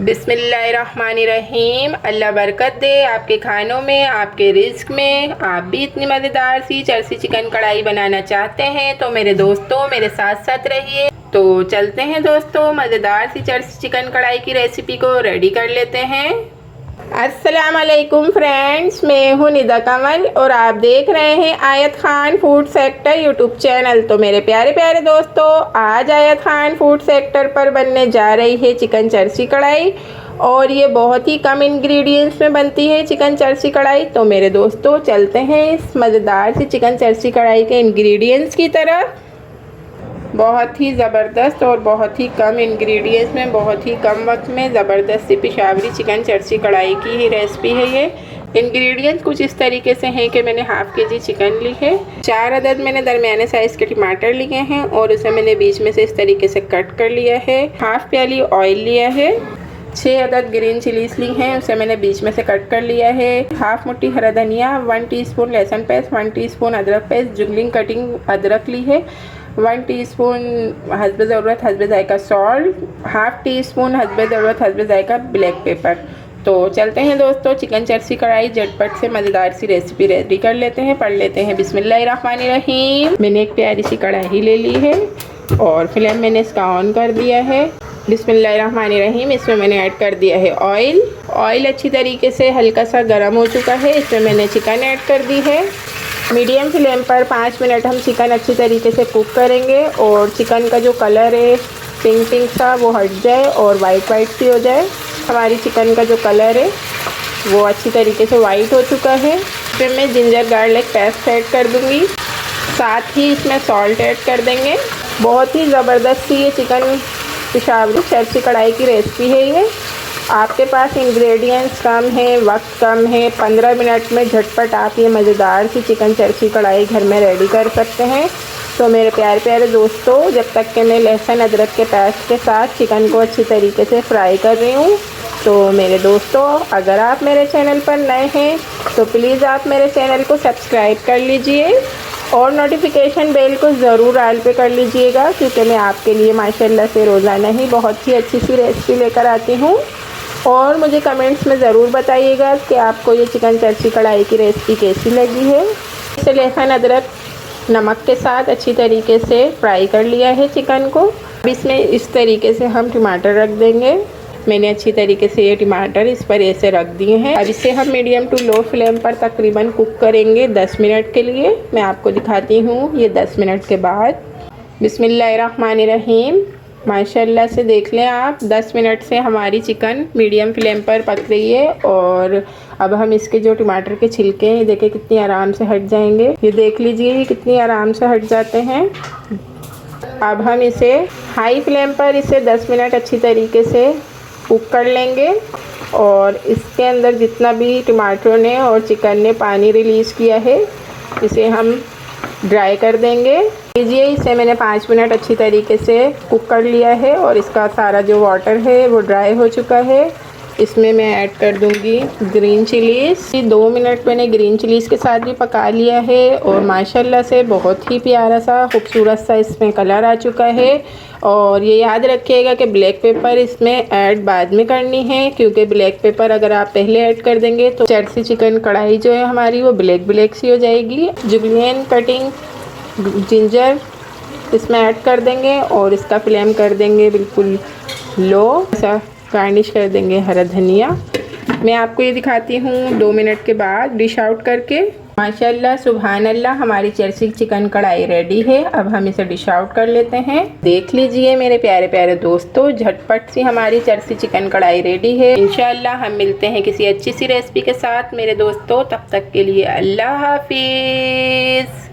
बिस्मिल्लाहिर्रहमानिर्रहीम। अल्लाह बरकत दे आपके खानों में, आपके रिस्क में। आप भी इतनी मज़ेदार सी चरसी चिकन कढ़ाई बनाना चाहते हैं तो मेरे दोस्तों मेरे साथ साथ रहिए। तो चलते हैं दोस्तों, मज़ेदार सी चरसी चिकन कढ़ाई की रेसिपी को रेडी कर लेते हैं। अस्सलाम वालेकुम फ्रेंड्स, मैं हूँ निदा कमल और आप देख रहे हैं आयत Khan food sector YouTube channel. तो मेरे प्यारे प्यारे दोस्तों, आज आयत खान फूड सेक्टर पर बनने जा रही है चिकन चरसी कढ़ाई और ये बहुत ही कम इंग्रेडिएंट्स में बनती है चिकन चरसी कढ़ाई। तो मेरे दोस्तों चलते हैं इस मज़ेदार सी चिकन चरसी कढ़ाई के इंग्रेडिएंट्स की तरफ। बहुत ही ज़बरदस्त और बहुत ही कम इंग्रेडिएंट्स में बहुत ही कम वक्त में ज़बरदस्त सी पिशावरी चिकन चरसी कढ़ाई की ही रेसिपी है ये। इंग्रेडिएंट्स कुछ इस तरीके से हैं कि मैंने हाफ़ के जी चिकन ली है, 4 अदद मैंने दरमियाने साइज़ के टमाटर लिए हैं और उसे मैंने बीच में से इस तरीके से कट कर लिया है। हाफ़ प्याली ऑयल लिया है, 6 अदद ग्रीन चिलीज ली हैं, उसे मैंने बीच में से कट कर लिया है। हाफ़ मुट्ठी हरा धनिया, 1 टीस्पून लहसुन पेस्ट, 1 टीस्पून अदरक पेस्ट, जुगलिंग कटिंग अदरक ली है, 1 टीस्पून हस्बे ज़रूरत हस्बे ज़ायका सॉल्ट, हाफ़ टीस्पून हस्बे ज़रूरत हस्बे ज़ायका ब्लैक पेपर। तो चलते हैं दोस्तों, चिकन चरसी कढ़ाई झटपट से मज़ेदार सी रेसिपी रेडी कर लेते हैं। पढ़ लेते हैं बिस्मिल्लाहिर्रहमानिर्रहीम। मैंने एक प्यारी सी कढ़ाई ले ली है और फ्लेम मैंने इसका ऑन कर दिया है। बिस्मिल्लाहिर्रहमानिर्रहीम। इसमें मैंने ऐड कर दिया है ऑयल। ऑयल अच्छी तरीके से हल्का सा गर्म हो चुका है। इसमें मैंने चिकन ऐड कर दी है। मीडियम फ्लेम पर 5 मिनट हम चिकन अच्छी तरीके से कुक करेंगे और चिकन का जो कलर है पिंक पिंक सा वो हट जाए और वाइट वाइट सी हो जाए। हमारी चिकन का जो कलर है वो अच्छी तरीके से वाइट हो चुका है। फिर मैं जिंजर गार्लिक पेस्ट ऐड कर दूँगी, साथ ही इसमें सॉल्ट ऐड कर देंगे। बहुत ही ज़बरदस्त सी ये चिकन पिशावरी चरसी कढ़ाई की रेसिपी है ये। आपके पास इंग्रेडिएंट्स कम है, वक्त कम है, 15 मिनट में झटपट आप ये मज़ेदार सी चिकन चरसी कढ़ाई घर में रेडी कर सकते हैं। तो मेरे प्यारे प्यारे दोस्तों, जब तक कि मैं लहसुन अदरक के पेस्ट के साथ चिकन को अच्छी तरीके से फ्राई कर रही हूँ, तो मेरे दोस्तों अगर आप मेरे चैनल पर नए हैं तो प्लीज़ आप मेरे चैनल को सब्सक्राइब कर लीजिए और नोटिफिकेशन बेल को ज़रूर ऑल पे कर लीजिएगा, क्योंकि मैं आपके लिए माशाल्लाह से रोज़ाना ही बहुत ही अच्छी सी रेसिपी लेकर आती हूँ। और मुझे कमेंट्स में ज़रूर बताइएगा कि आपको ये चिकन चरसी कढ़ाई की रेसिपी कैसी लगी है। इसे लहसुन अदरक नमक के साथ अच्छी तरीके से फ्राई कर लिया है चिकन को। अब इसमें इस तरीके से हम टमाटर रख देंगे। मैंने अच्छी तरीके से ये टमाटर इस पर ऐसे रख दिए हैं। अब इसे हम मीडियम टू लो फ्लेम पर तकरीबन कुक करेंगे 10 मिनट के लिए। मैं आपको दिखाती हूँ ये 10 मिनट के बाद। बिस्मिल्लाहिर्रहमानिर्रहीम। माशाल्लाह से देख लें आप, 10 मिनट से हमारी चिकन मीडियम फ्लेम पर पक रही है और अब हम इसके जो टमाटर के छिलके हैं देखें कितनी आराम से हट जाएंगे। ये देख लीजिए ये कितनी आराम से हट जाते हैं। अब हम इसे हाई फ्लेम पर इसे 10 मिनट अच्छी तरीके से कुक कर लेंगे और इसके अंदर जितना भी टमाटरों ने और चिकन ने पानी रिलीज़ किया है इसे हम ड्राई कर देंगे। लीजिए इसे मैंने 5 मिनट अच्छी तरीके से कुक कर लिया है और इसका सारा जो वाटर है वो ड्राई हो चुका है। इसमें मैं ऐड कर दूंगी ग्रीन चिलीज़। 2 मिनट मैंने ग्रीन चिलीज़ के साथ भी पका लिया है और माशाल्लाह से बहुत ही प्यारा सा खूबसूरत सा इसमें कलर आ चुका है। और ये याद रखिएगा कि ब्लैक पेपर इसमें ऐड बाद में करनी है, क्योंकि ब्लैक पेपर अगर आप पहले ऐड कर देंगे तो चरसी चिकन कढ़ाई जो है हमारी वो ब्लैक ब्लैक सी हो जाएगी। जुगलियन कटिंग जिंजर इसमें ऐड कर देंगे और इसका फ्लेम कर देंगे बिल्कुल लो। ऐसा गार्निश कर देंगे हरा धनिया। मैं आपको ये दिखाती हूँ 2 मिनट के बाद डिश आउट करके। माशाल्लाह सुभान अल्लाह, हमारी चरसी चिकन कढ़ाई रेडी है। अब हम इसे डिश आउट कर लेते हैं। देख लीजिए मेरे प्यारे प्यारे दोस्तों, झटपट सी हमारी चरसी चिकन कढ़ाई रेडी है। इंशाल्लाह हम मिलते हैं किसी अच्छी सी रेसिपी के साथ मेरे दोस्तों। तब तक के लिए अल्लाह हाफिज़।